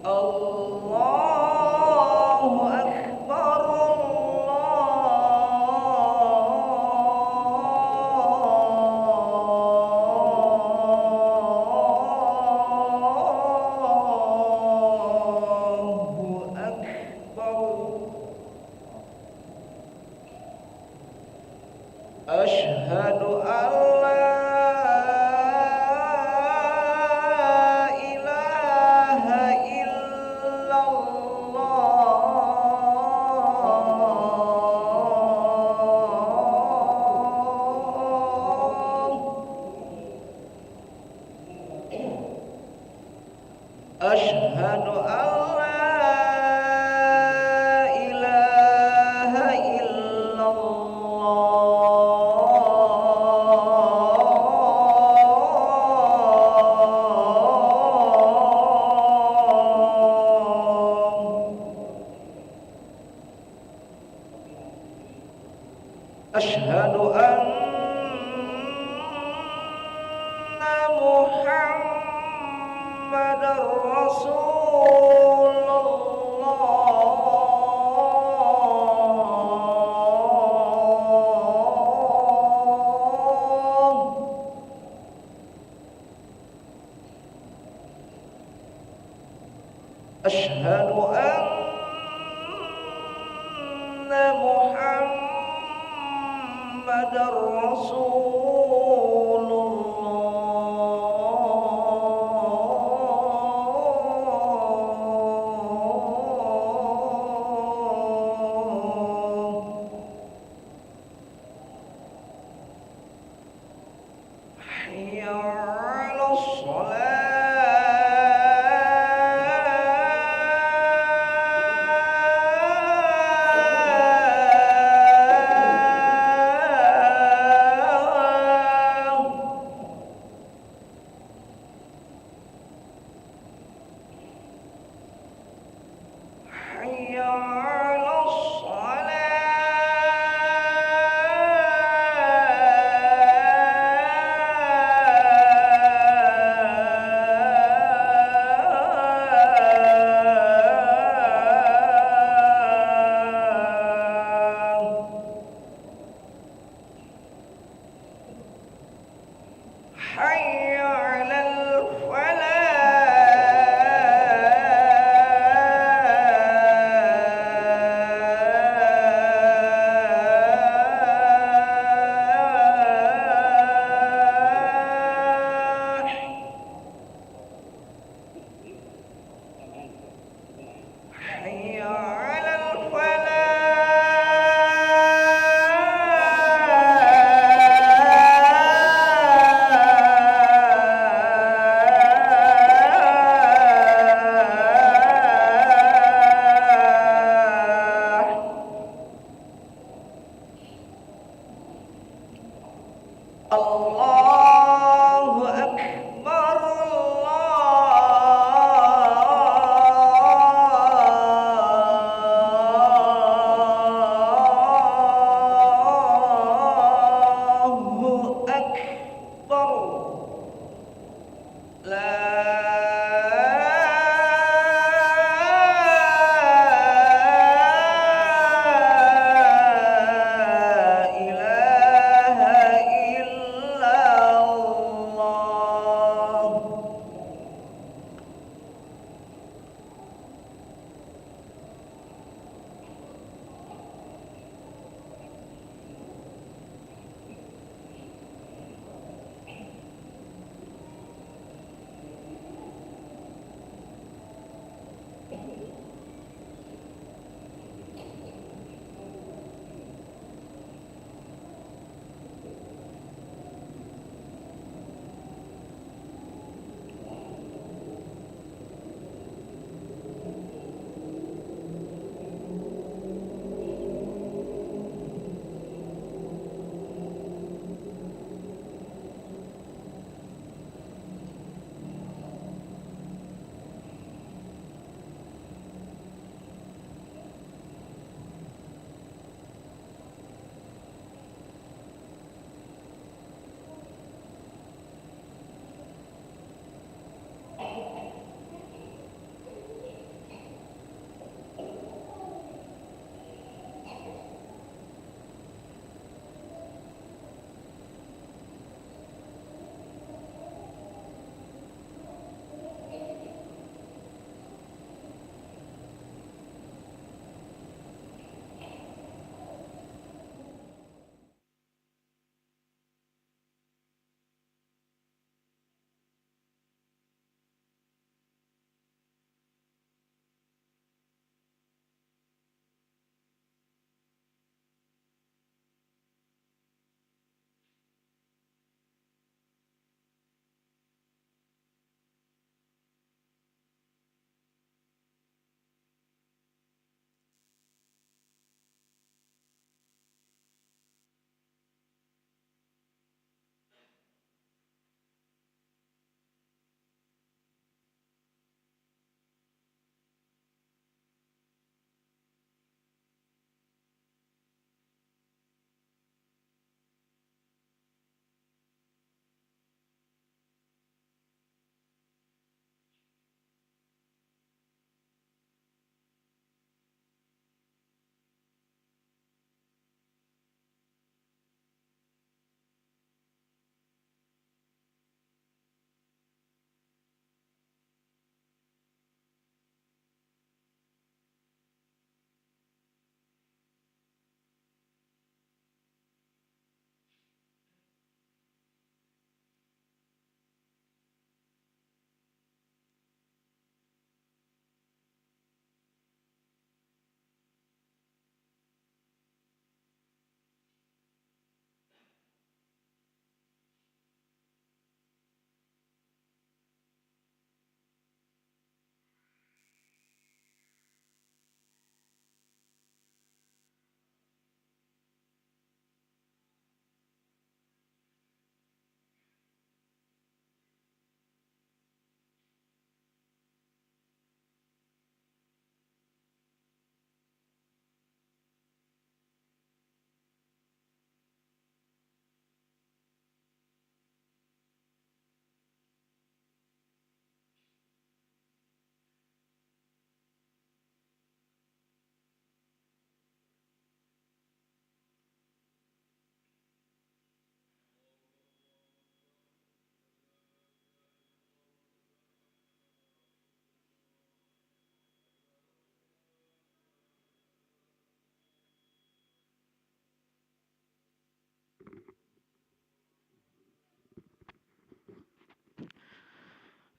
Allahu Akbar, Allahu Akbar. Asyhadu an la ilaha illallah. Asyhadu an la ilaha illallah. Asyhadu anna Muhammadar Rasulullah. Asyhadu anna Muhammadar Rasulullah. Hayya 'alas shalah.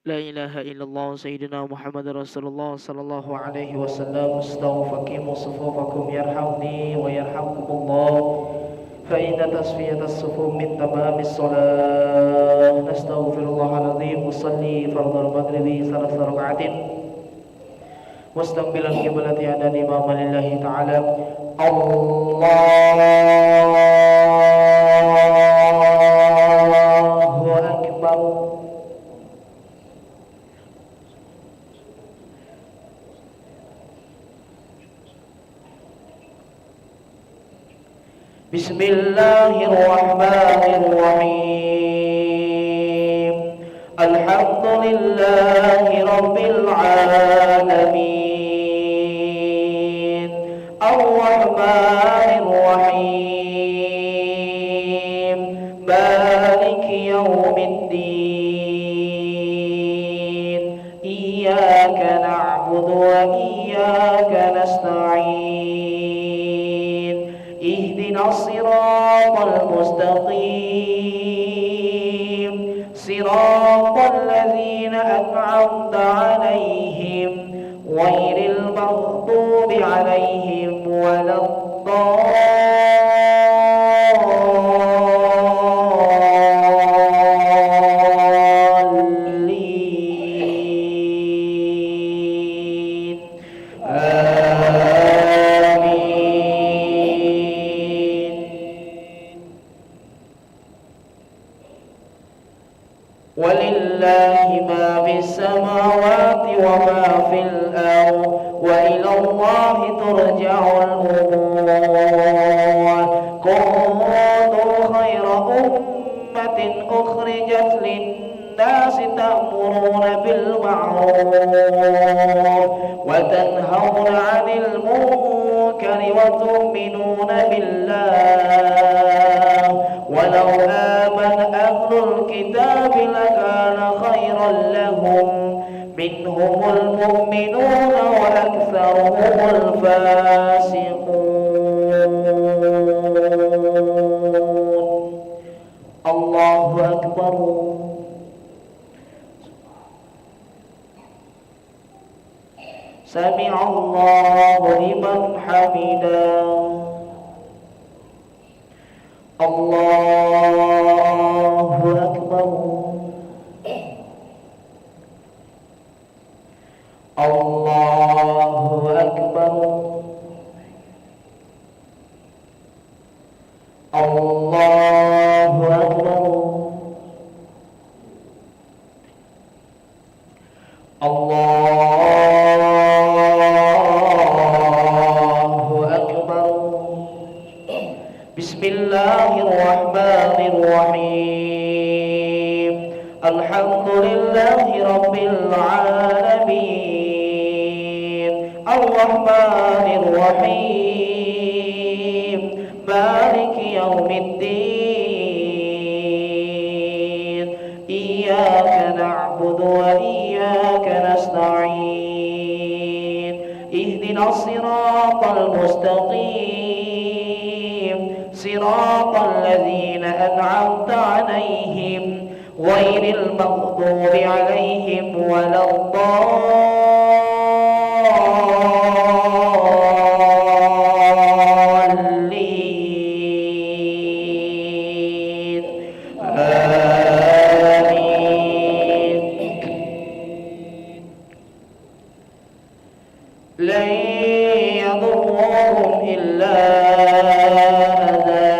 لا إله إلا الله سيدنا محمد رسول الله صلى الله عليه وسلم. استووا فقيموا صفوفكم يرحمني ويرحمكم الله، فإن تصفية الصفوف من تمام الصلاة. نستغفر الله العظيم. وصلي فرض المغرب 3 ركعات مستقبل القبلة على الإمام لله تعالى. الله أكبر. بسم الله الرحمن الرحيم. الحمد لله رب العالمين، الرحمن الرحيم، مالك يوم الدين. إياك نعبد وإياك نستعين. اهدنا الصراط المستقيم، صراط الذين أنعمت عليهم غير المغضوب عليهم ولا الضالين. ولله ما في السماوات وما في الأرض، وإلى الله ترجع الأمور. كنتم خير أمة أخرجت للناس تأمرون بالمعروف وتنهون عن المنكر وتؤمنون بالله. ولو آمن أهل الكتاب لكان خيرا لهم، منهم المؤمنون وأكثرهم الفاسقون. الله أكبر. سمع الله لمن حمده. الله أكبر. الله أكبر. الله أكبر. الله أكبر. بسم الله الرحمن الرحيم. الحمد لله رب العالمين، الرحمن الرحيم، مالك يوم الدين. إياك نعبد وإياك نستعين. اهدنا الصراط المستقيم، صراط الذين أنعمت عليهم غير المغضوب عليهم ولا الضالين. آمين. لن يضرهم إلا أذى،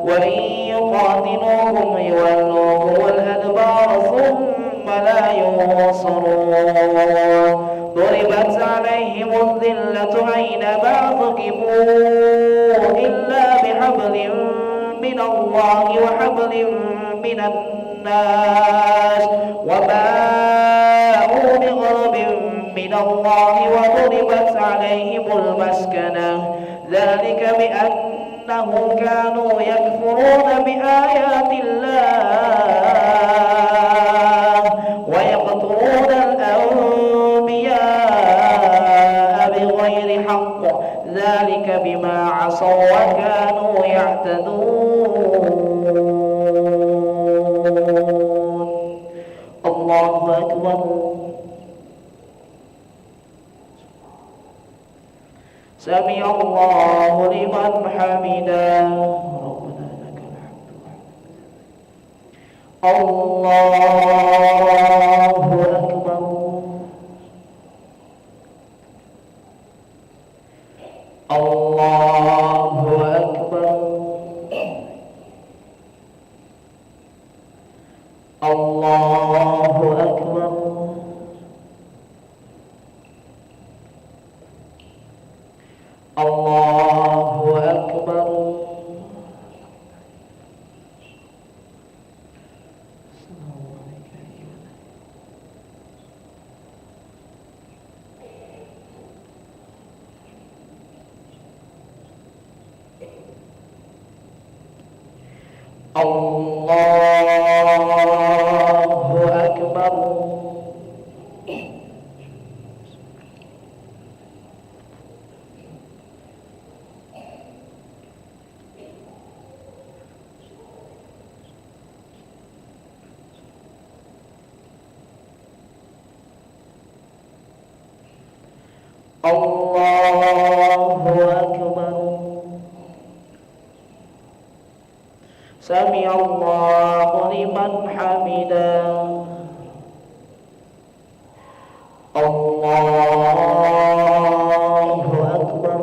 وإن يقاتلوهم يولوهم الأدبار ثم لا ينصرون. ضربت عليهم الذلة أينما ثقفوا إلا بحبل من الله وحبل من الناس، وباءوا بغضب من الله وضربت عليهم المسكنة. ذلك بأنهم كانوا يكفرون بآيات الله ويقتلون الأنبياء بغير حق. ذلك بما عصوا وكانوا يعتدون. الله أكبر. سمع الله لمن حمده ربنا لك الحمد الله أكبر الله أكبر الله أكبر الله أكبر الله أكبر الله أكبر سمع الله لمن حمده الله أكبر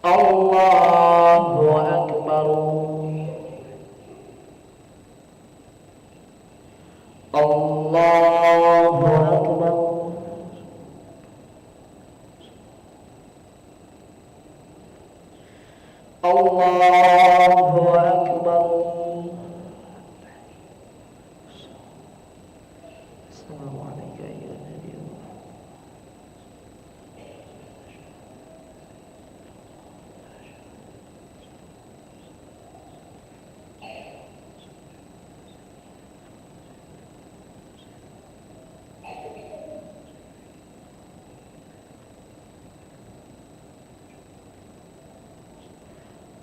الله أكبر الله أكبر الله أكبر السلام عليك أيها النبي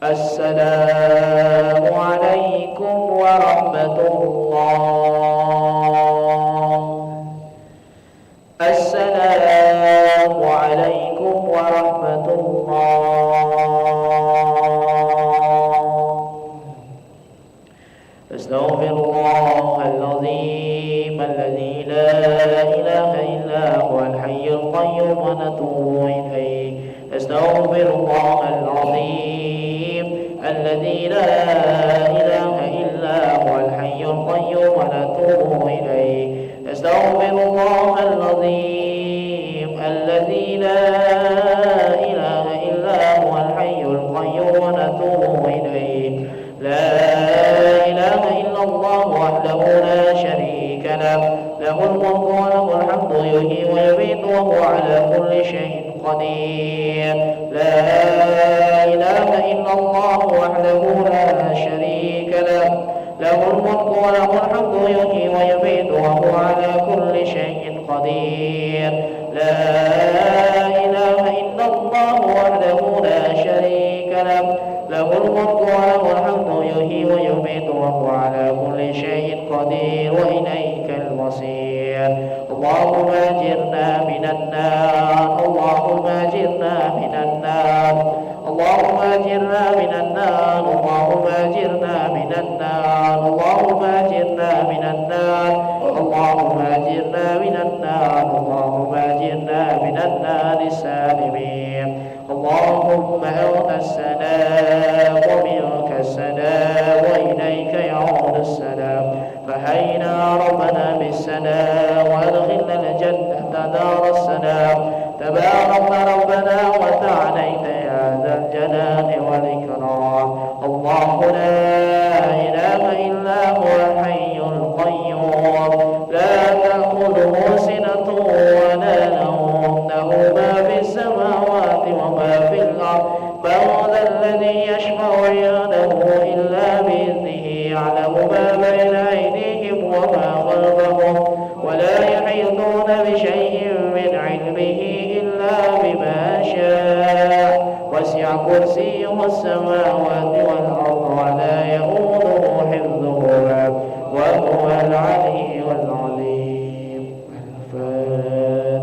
السلام عليكم ورحمة الله السلام عليكم ورحمة الله أستغفر الله العظيم الذي لا إله إلا هو الحي القيوم ونتوب إليه أستغفر الله العظيم الذي لا إله إلا هو الحي القيوم ونتوب إليه أستغفر الله العظيم الذي لا إله إلا هو الحي القيوم ونتوب إليه لا إله إلا الله وحده لا شريك له له الملك وله الحمد يحيي ويميت وهو على كل شيء قدير لا إله إلا الله وحده لا شريك له له الملك وله الحمد يحيي ويميت وهو على كل شيء قدير لا إله إلا الله وحده لا شريك له له الملك وله الحمد يحيي ويميت وهو على كل شيء قدير وإليك المصير اللهم أجرنا من النار اللهم أجرنا من النار اللهم أجرنا من النار اللهم أجرنا من النار اللهم أجرنا من النار اللهم أجرنا من النار اللهم أجرنا من النار السالمين اللهم أنت السلام ومنك السلام وإليك يعود السلام فحينا ربنا بالسلام وأدخلنا الجنة دار السلام تبارك ربنا وتعاليت يا ذا الجلال والإكرام الله لا إله إلا هو الحي القيوم لا تأخذه سنة ولا نوم له ما في السماوات وما في الأرض من ذا الذي يشفع عنده إلا بإذنه يعلم ما بين أيديهم وما خلفهم ولا يحيطون بشيء من علمه إلا بما شاء وسع كرسيه السماوات والأرض ولا يؤوده حفظهما وهو العلي العظيم الفاتحة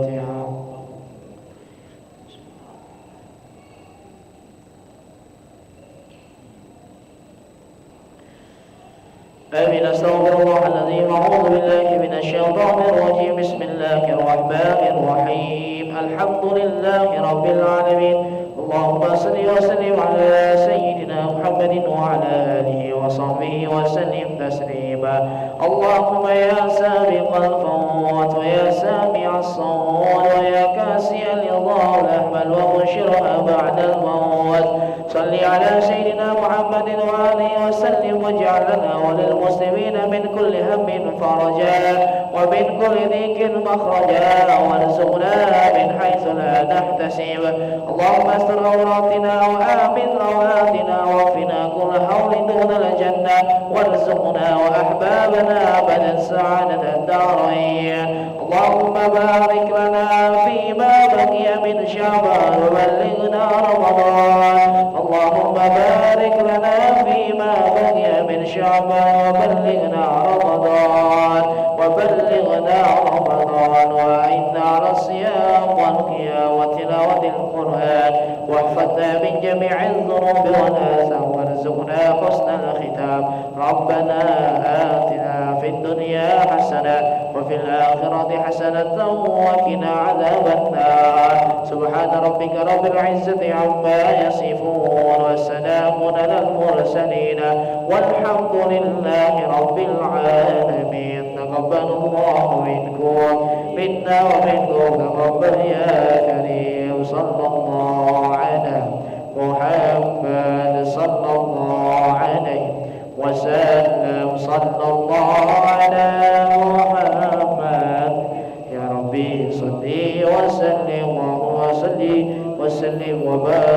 الله الرحمن الرحيم الحمد لله رب العالمين اللهم صل وسلم على سيدنا محمد وعلى آله وصحبه وسلم تسليما اللهم يا سابق الفوات ويا سامع الصوت ويا كاسي الرضا والأحمل ومنشرها بعد الموت صل على سيدنا محمد وآله وسلم واجعل لنا وللمسلمين من كل هم فرجا ومن كل ضيق مخرجا وارزقنا من حيث لا نحتسب اللهم استر عوراتنا وآمن رواتنا واكفنا كل حول دون الجنة وارزقنا وأحبابنا أبدا سعادة الدارين اللهم بارك لنا فيما بقي من شعبان وبلغنا رمضان اللهم بارك لنا فيما بقي من شعبان وبلغنا رمضان وأعنا على الصيام والقيام وتلاوة القرآن واحفظنا من جميع الذنوب والآثام وارزقنا حسن الختام ربنا آتنا في الدنيا حسنة وفي الآخرة حسنة وقنا عذاب النار سبحان ربك رب العزة عما يصفون وسلام على المرسلين والحمد لله رب العالمين تقبل الله منكم منا ومنكم تقبل يا كريم صلى الله على محمد صلى الله عليه وسلم صلى الله على محمد يا ربي صل وسلم وسلم وبارك